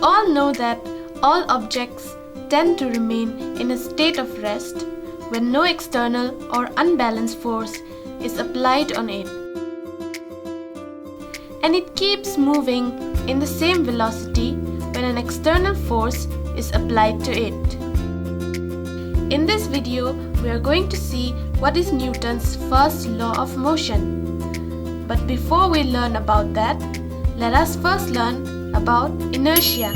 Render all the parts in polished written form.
all know that all objects tend to remain in a state of rest when no external or unbalanced force is applied on it. And it keeps moving in the same velocity when an external force is applied to it. In this video, we are going to see what is Newton's first law of motion. But before we learn about that, let us first learn about inertia.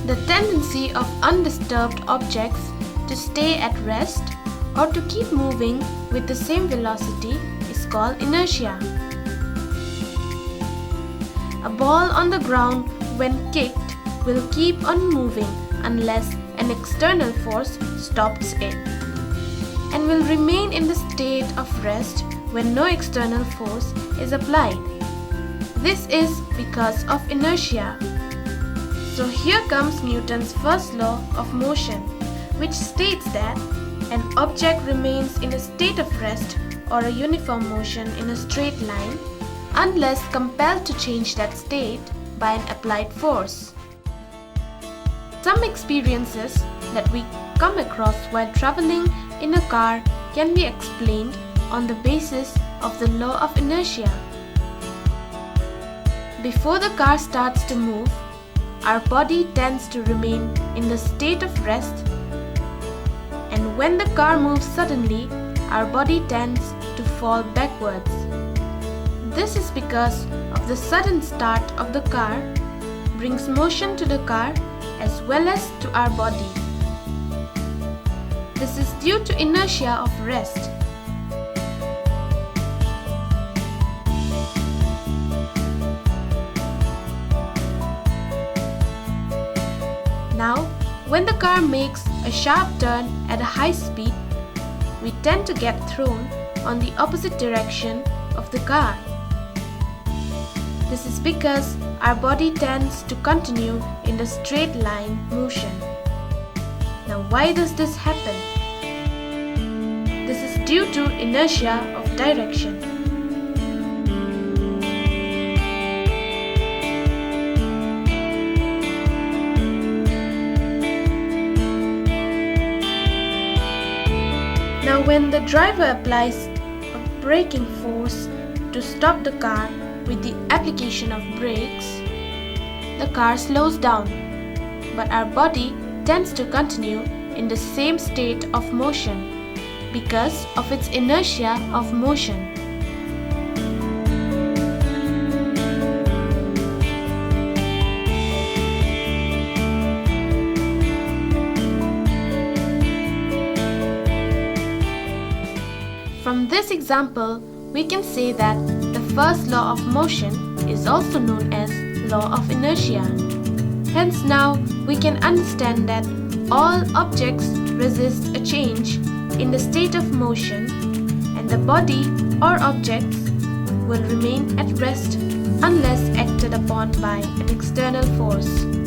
The tendency of undisturbed objects to stay at rest or to keep moving with the same velocity is called inertia. A ball on the ground when kicked will keep on moving unless an external force stops it, and will remain in the state of rest when no external force is applied. This is because of inertia. So here comes Newton's first law of motion, which states that an object remains in a state of rest or a uniform motion in a straight line unless compelled to change that state by an applied force. Some experiences that we come across while traveling in a car can be explained on the basis of the law of inertia. Before the car starts to move, our body tends to remain in the state of rest, and when the car moves suddenly, our body tends to fall backwards. This is because of the sudden start of the car brings motion to the car as well as to our body. This is due to inertia of rest. Now, when the car makes a sharp turn at a high speed, we tend to get thrown on the opposite direction of the car. This is because our body tends to continue in the straight line motion. Now, why does this happen? This is due to inertia of direction. Now, when the driver applies a braking force to stop the car with the application of brakes, the car slows down, but our body tends to continue in the same state of motion because of its inertia of motion. From this example, we can say that the first law of motion is also known as law of inertia. Hence now we can understand that all objects resist a change in the state of motion, and the body or objects will remain at rest unless acted upon by an external force.